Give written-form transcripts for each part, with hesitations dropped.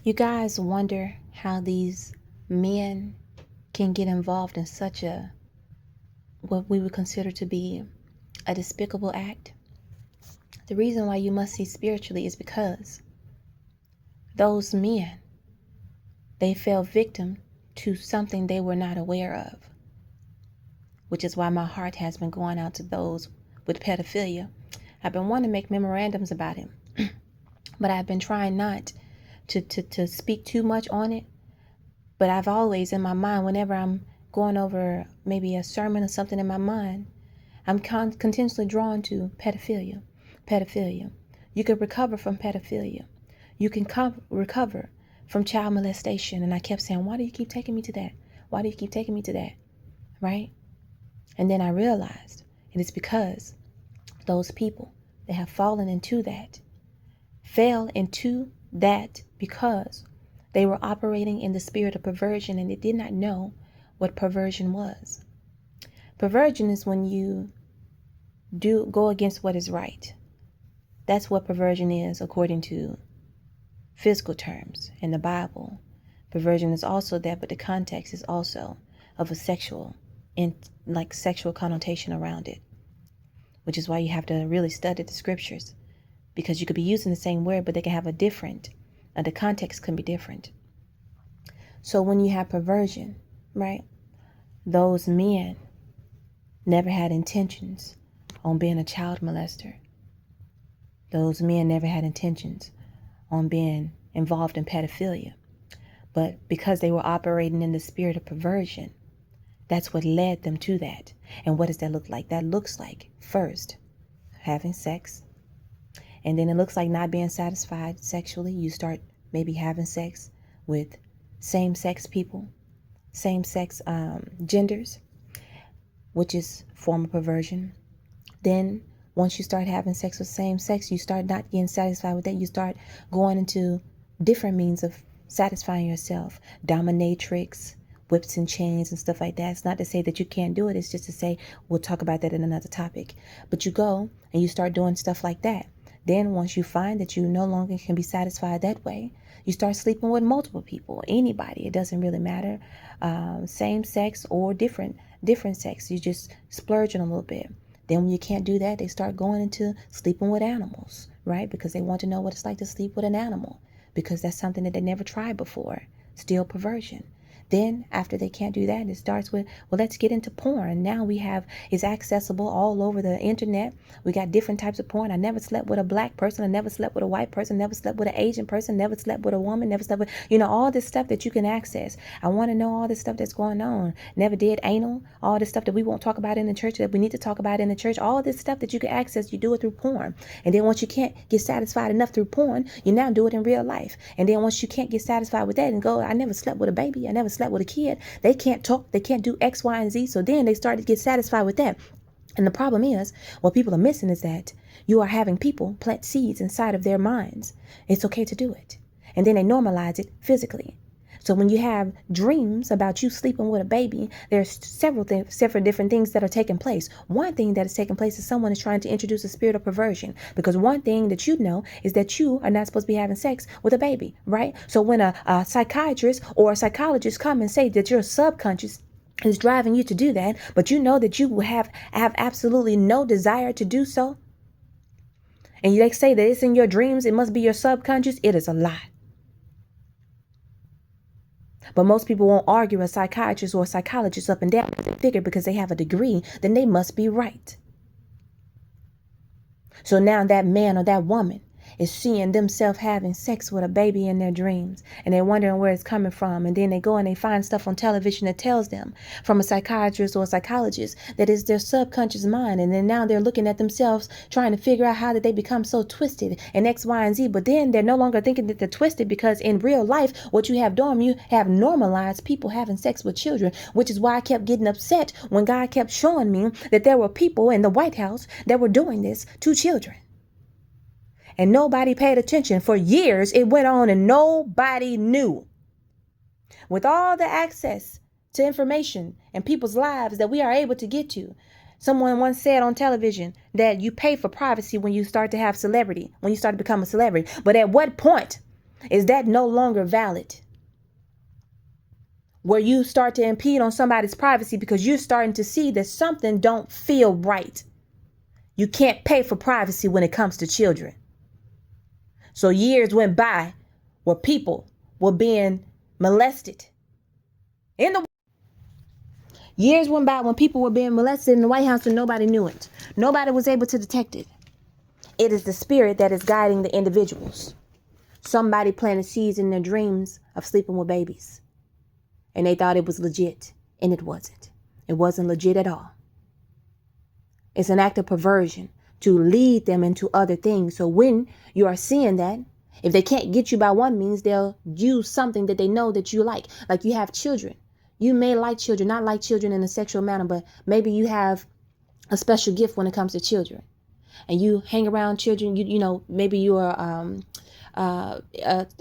You guys wonder how these men can get involved in such what we would consider to be a despicable act? The reason why you must see spiritually is because those men, they fell victim to something they were not aware of, which is why my heart has been going out to those with pedophilia. I've been wanting to make memorandums about him, but I've been trying not to speak too much on it. But I've always in my mind, whenever I'm going over maybe a sermon or something in my mind, I'm continuously drawn to pedophilia. Pedophilia. You can recover from pedophilia. You can recover from child molestation. And I kept saying, why do you keep taking me to that? Why do you keep taking me to that? Right? And then I realized it is because those people that have fallen into that fell into that because they were operating in the spirit of perversion and they did not know what perversion was. Perversion is when you go against what is right. That's what perversion is according to physical terms in the Bible. Perversion is also that, but the context is also of a sexual connotation around it, which is why you have to really study the scriptures, because you could be using the same word, but they can have the context can be different. So when you have perversion, right, those men never had intentions on being a child molester. Those men never had intentions on being involved in pedophilia. But because they were operating in the spirit of perversion, that's what led them to that. And what does that look like? That looks like, first, having sex. And then it looks like not being satisfied sexually. You start maybe having sex with same-sex people, same-sex genders, which is form of perversion. Then once you start having sex with same sex, you start not getting satisfied with that. You start going into different means of satisfying yourself. Dominatrix, whips and chains and stuff like that. It's not to say that you can't do it. It's just to say we'll talk about that in another topic. But you go and you start doing stuff like that. Then once you find that you no longer can be satisfied that way, you start sleeping with multiple people, anybody. It doesn't really matter. Same sex or different sex. You just splurge on a little bit. Then when you can't do that, they start going into sleeping with animals, right? Because they want to know what it's like to sleep with an animal, because that's something that they never tried before. Still perversion. Then after they can't do that, it starts with, well, let's get into porn. Now it's accessible all over the internet. We got different types of porn. I never slept with a black person. I never slept with a white person. Never slept with an Asian person. Never slept with a woman. Never slept with, all this stuff that you can access. I want to know all this stuff that's going on. Never did anal. All this stuff that we won't talk about in the church that we need to talk about in the church. All this stuff that you can access, you do it through porn. And then once you can't get satisfied enough through porn, you now do it in real life. And then once you can't get satisfied with that and go, I never slept with a baby. I never slept with a kid. They can't talk. They can't do X, Y, and Z. So then they start to get satisfied with that. And the problem is, what people are missing is that you are having people plant seeds inside of their minds. It's okay to do it. And then they normalize it physically. So when you have dreams about you sleeping with a baby, there's several different things that are taking place. One thing that is taking place is someone is trying to introduce a spirit of perversion, because one thing that you know is that you are not supposed to be having sex with a baby, right? So when a psychiatrist or a psychologist come and say that your subconscious is driving you to do that, but you know that you will have absolutely no desire to do so, and they say that it's in your dreams, it must be your subconscious, it is a lie. But most people won't argue a psychiatrist or a psychologist up and down, because they figure because they have a degree, then they must be right. So now that man or that woman is seeing themselves having sex with a baby in their dreams, and they're wondering where it's coming from. And then they go and they find stuff on television that tells them from a psychiatrist or a psychologist that is their subconscious mind. And then now they're looking at themselves trying to figure out how did they become so twisted and X, Y, and Z. But then they're no longer thinking that they're twisted, because in real life, what you have done, you have normalized people having sex with children, which is why I kept getting upset when God kept showing me that there were people in the White House that were doing this to children. And nobody paid attention. For years, it went on and nobody knew. With all the access to information and people's lives that we are able to get to, someone once said on television that you pay for privacy when you start to have celebrity, when you start to become a celebrity. But at what point Is that no longer valid? Where you start to impede on somebody's privacy because you're starting to see that something don't feel right. You can't pay for privacy when it comes to children. So years went by where people were being molested. Years went by when people were being molested in the White House and nobody knew it. Nobody was able to detect it. It is the spirit that is guiding the individuals. Somebody planted seeds in their dreams of sleeping with babies. And they thought it was legit. And it wasn't. It wasn't legit at all. It's an act of perversion to lead them into other things. So when you are seeing that, if they can't get you by one means, they'll use something that they know that you like. Like you have children. You may like children, not like children in a sexual manner, but maybe you have a special gift when it comes to children. And you hang around children, you know, maybe you're an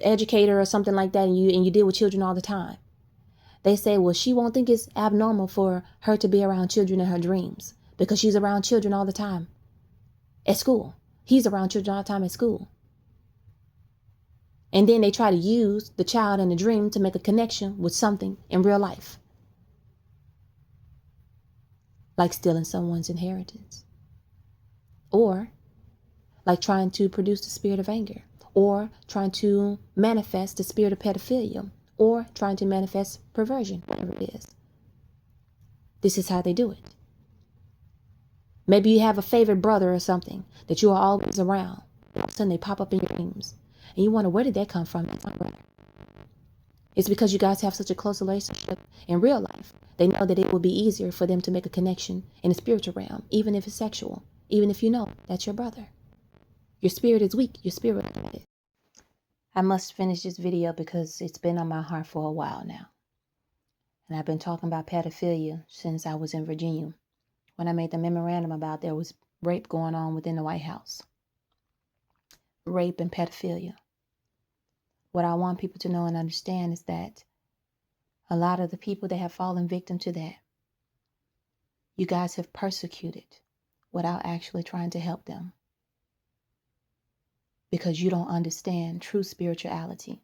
educator or something like that, and you deal with children all the time. They say, well, she won't think it's abnormal for her to be around children in her dreams because she's around children all the time at school. He's around children all the time at school. And then they try to use the child in the dream to make a connection with something in real life. Like stealing someone's inheritance. Or like trying to produce the spirit of anger. Or trying to manifest the spirit of pedophilia. Or trying to manifest perversion, whatever it is. This is how they do it. Maybe you have a favorite brother or something that you are always around. All of a sudden they pop up in your dreams. And you wonder, where did that come from? That's my brother. It's because you guys have such a close relationship in real life. They know that it will be easier for them to make a connection in the spiritual realm, even if it's sexual, even if you know that's your brother. Your spirit is weak. Your spirit is dead. I must finish this video because it's been on my heart for a while now. And I've been talking about pedophilia since I was in Virginia. When I made the memorandum about there was rape going on within the White House. Rape and pedophilia. What I want people to know and understand is that a lot of the people that have fallen victim to that, you guys have persecuted without actually trying to help them. Because you don't understand true spirituality.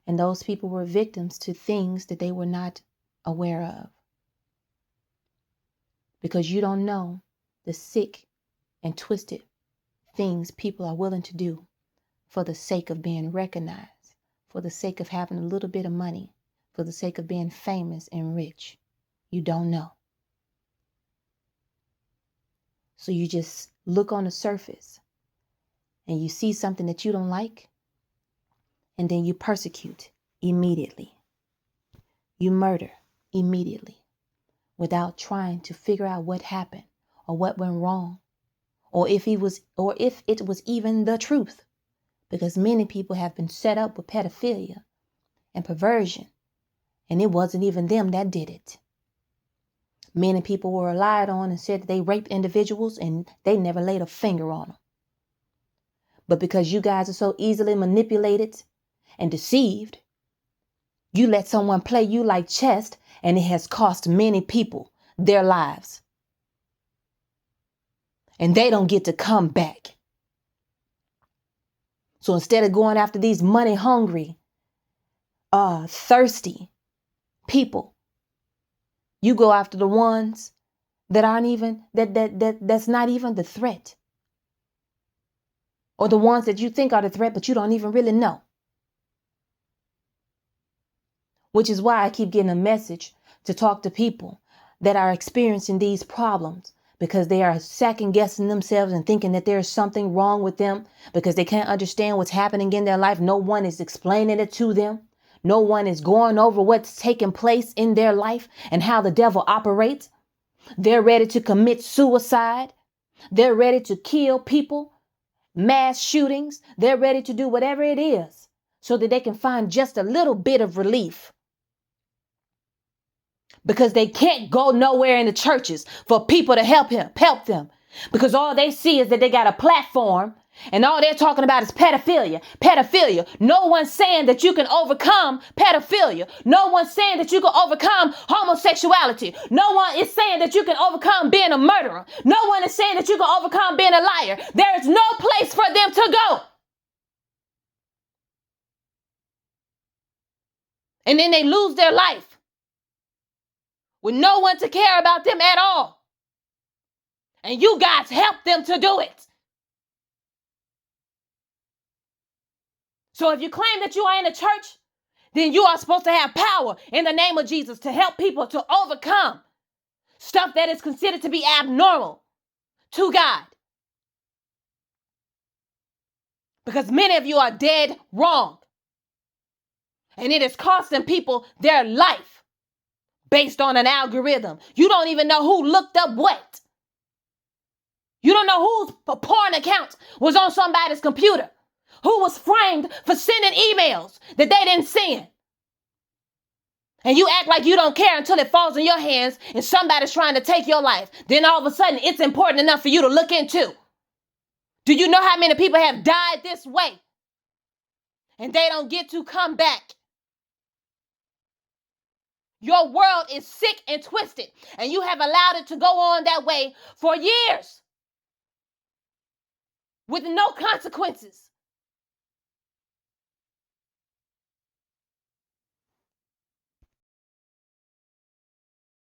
And those people were victims to things that they were not aware of. Because you don't know the sick and twisted things people are willing to do for the sake of being recognized, for the sake of having a little bit of money, for the sake of being famous and rich. You don't know. So you just look on the surface and you see something that you don't like, and then you persecute immediately. You murder immediately without trying to figure out what happened or what went wrong. Or if it was even the truth, because many people have been set up with pedophilia and perversion, and it wasn't even them that did it. Many people were relied on and said that they raped individuals, and they never laid a finger on them. But because you guys are so easily manipulated and deceived, you let someone play you like chess, and it has cost many people their lives. And they don't get to come back. So instead of going after these money hungry, thirsty people, you go after the ones that aren't even, that's not even the threat. Or the ones that you think are the threat, but you don't even really know. Which is why I keep getting a message to talk to people that are experiencing these problems. Because they are second guessing themselves and thinking that there's something wrong with them because they can't understand what's happening in their life. No one is explaining it to them. No one is going over what's taking place in their life and how the devil operates. They're ready to commit suicide. They're ready to kill people, mass shootings. They're ready to do whatever it is so that they can find just a little bit of relief. Because they can't go nowhere in the churches for people to help them. Because all they see is that they got a platform and all they're talking about is pedophilia. No one's saying that you can overcome pedophilia. No one's saying that you can overcome homosexuality. No one is saying that you can overcome being a murderer. No one is saying that you can overcome being a liar. There is no place for them to go. And then they lose their life with no one to care about them at all. And you guys help them to do it. So if you claim that you are in a church, then you are supposed to have power in the name of Jesus to help people to overcome stuff that is considered to be abnormal to God. Because many of you are dead wrong. And it is costing people their life based on an algorithm. You don't even know who looked up what. You don't know whose porn account was on somebody's computer. Who was framed for sending emails that they didn't send. And you act like you don't care until it falls in your hands and somebody's trying to take your life. Then all of a sudden it's important enough for you to look into. Do you know how many people have died this way? And they don't get to come back. Your world is sick and twisted, and you have allowed it to go on that way for years with no consequences.